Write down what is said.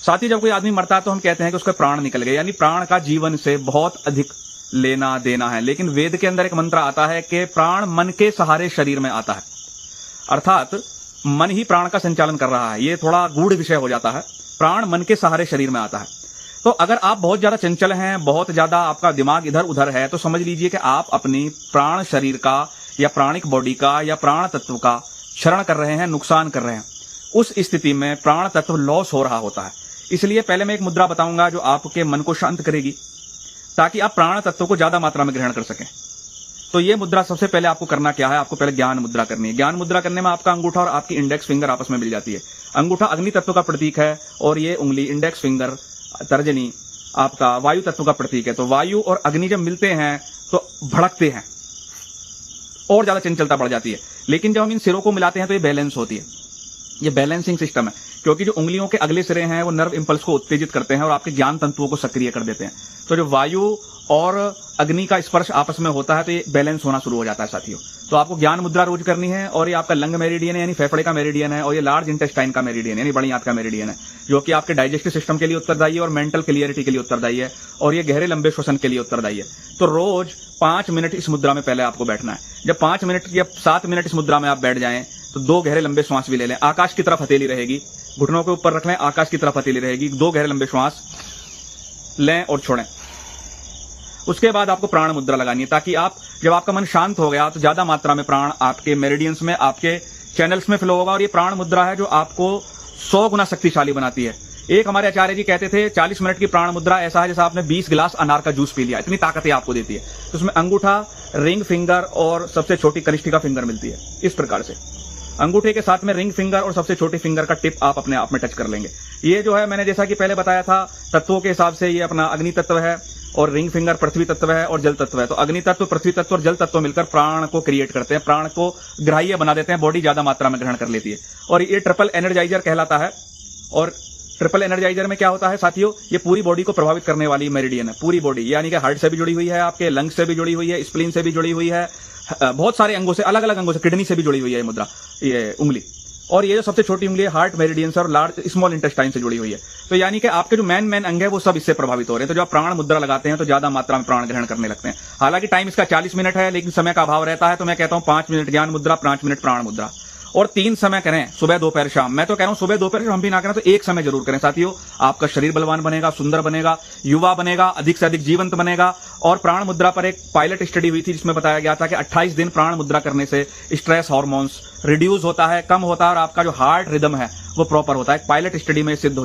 साथ ही जब कोई आदमी मरता है तो हम कहते हैं कि उसके प्राण निकल गए, यानी प्राण का जीवन से बहुत अधिक लेना देना है। लेकिन वेद के अंदर एक मंत्र आता है कि प्राण मन के सहारे शरीर में आता है, अर्थात मन ही प्राण का संचालन कर रहा है। ये थोड़ा गूढ़ विषय हो जाता है, प्राण मन के सहारे शरीर में आता है। तो अगर आप बहुत ज्यादा चंचल हैं, बहुत ज्यादा आपका दिमाग इधर उधर है, तो समझ लीजिए कि आप अपनी प्राण शरीर का या प्राणिक बॉडी का या प्राण तत्व का क्षरण कर रहे हैं, नुकसान कर रहे हैं। उस स्थिति में प्राण तत्व लॉस हो रहा होता है। इसलिए पहले मैं एक मुद्रा बताऊंगा जो आपके मन को शांत करेगी, ताकि आप प्राण तत्व को ज्यादा मात्रा में ग्रहण कर सकें। तो ये मुद्रा सबसे पहले आपको करना क्या है, आपको पहले ज्ञान मुद्रा करनी है। ज्ञान मुद्रा करने में आपका अंगूठा और आपकी इंडेक्स फिंगर आपस में मिल जाती है। अंगूठा अग्नि तत्व का प्रतीक है और ये उंगली इंडेक्स फिंगर तर्जनी आपका वायु तत्व का प्रतीक है। तो वायु और अग्नि जब मिलते हैं तो भड़कते हैं और ज्यादा चंचलता बढ़ जाती है। लेकिन जब हम इन सिरों को मिलाते हैं तो ये बैलेंस होती है, ये बैलेंसिंग सिस्टम है, क्योंकि जो उंगलियों के अगले सिरे हैं वो नर्व इंपल्स को उत्तेजित करते हैं और आपके ज्ञान तंतुओं को सक्रिय कर देते हैं। तो जो वायु और अग्नि का स्पर्श आपस में होता है तो ये बैलेंस होना शुरू हो जाता है साथियों। तो आपको ज्ञान मुद्रा रोज करनी है और ये आपका लंग मेरिडियन है यानी फेफड़े का मेरिडियन है, और ये लार्ज इंटेस्टाइन का मेरिडियन यानी बड़ी आंत का मेरिडियन है, जो कि आपके डाइजेस्टिव सिस्टम के लिए उत्तरदायी है और मेंटल क्लियरिटी के लिए उत्तरदायी है, और ये गहरे लंबे श्वसन के लिए उत्तरदायी है। तो रोज 5 मिनट इस मुद्रा में पहले आपको बैठना है। जब 5 मिनट या 7 मिनट इस मुद्रा में आप बैठ जाएं तो 2 गहरे लंबे श्वास भी ले लें। आकाश की तरफ हथेली रहेगी, घुटनों के ऊपर रख लें, आकाश की तरफ हथेली रहेगी। 2 गहरे लंबे श्वास लें और छोड़ें। उसके बाद आपको प्राण मुद्रा लगानी है, ताकि आप जब आपका मन शांत हो गया तो ज्यादा मात्रा में प्राण आपके मेरिडियंस में, आपके चैनल्स में फ्लो होगा। और ये प्राण मुद्रा है जो आपको 100 गुना शक्तिशाली बनाती है। एक हमारे आचार्य जी कहते थे 40 मिनट की प्राण मुद्रा ऐसा है जैसा आपने 20 गिलास अनार का जूस पी लिया, इतनी ताकत ये आपको देती है। तो उसमें अंगूठा, रिंग फिंगर और सबसे छोटी कनिष्ठिका फिंगर मिलती है। इस प्रकार से अंगूठे के साथ में रिंग फिंगर और सबसे छोटी फिंगर का टिप आप अपने आप में टच कर लेंगे। ये जो है मैंने जैसा कि पहले बताया था तत्वों के हिसाब से ये अपना अग्नि तत्व है और रिंग फिंगर पृथ्वी तत्व है और जल तत्व है। तो अग्नि तत्व, पृथ्वी तत्व और जल तत्व मिलकर प्राण को क्रिएट करते हैं, प्राण को ग्राह्य बना देते हैं, बॉडी ज्यादा मात्रा में ग्रहण कर लेती है। और ये ट्रिपल एनर्जाइजर कहलाता है। और ट्रिपल एनर्जाइजर में क्या होता है साथियों, ये पूरी बॉडी को प्रभावित करने वाली मेरिडियन है। पूरी बॉडी यानी कि हार्ट से भी जुड़ी हुई है, आपके लंग्स से भी जुड़ी हुई है, स्प्लीन से भी जुड़ी हुई है, बहुत सारे अंगों से, अलग अलग अंगों से, किडनी से भी जुड़ी हुई है ये मुद्रा, ये उंगली। और ये जो सबसे छोटी उंगली है हार्ट मेरिडियन से और लार्ज स्मॉल इंटेस्टाइन से जुड़ी हुई है। तो यानी कि आपके जो मेन अंग है वो सब इससे प्रभावित हो रहे हैं। तो जब आप प्राण मुद्रा लगाते हैं तो ज्यादा मात्रा में प्राण ग्रहण करने लगते हैं। हालांकि टाइम इसका 40 मिनट है, लेकिन समय का अभाव रहता है, तो मैं कहता हूं 5 मिनट ज्ञान मुद्रा, 5 मिनट प्राण मुद्रा, और 3 समय करें, सुबह, दोपहर, शाम। मैं तो कह रहा हूं सुबह, दोपहर, शाम भी ना करें तो एक समय जरूर करें साथियों। आपका शरीर बलवान बनेगा, सुंदर बनेगा, युवा बनेगा, अधिक से अधिक जीवंत बनेगा। और प्राण मुद्रा पर एक पायलट स्टडी हुई थी जिसमें बताया गया था कि 28 दिन प्राण मुद्रा करने से स्ट्रेस हार्मोन्स रिड्यूस होता है, कम होता है, और आपका जो हार्ट रिदम है वो प्रॉपर होता है। पायलट स्टडी में सिद्ध हो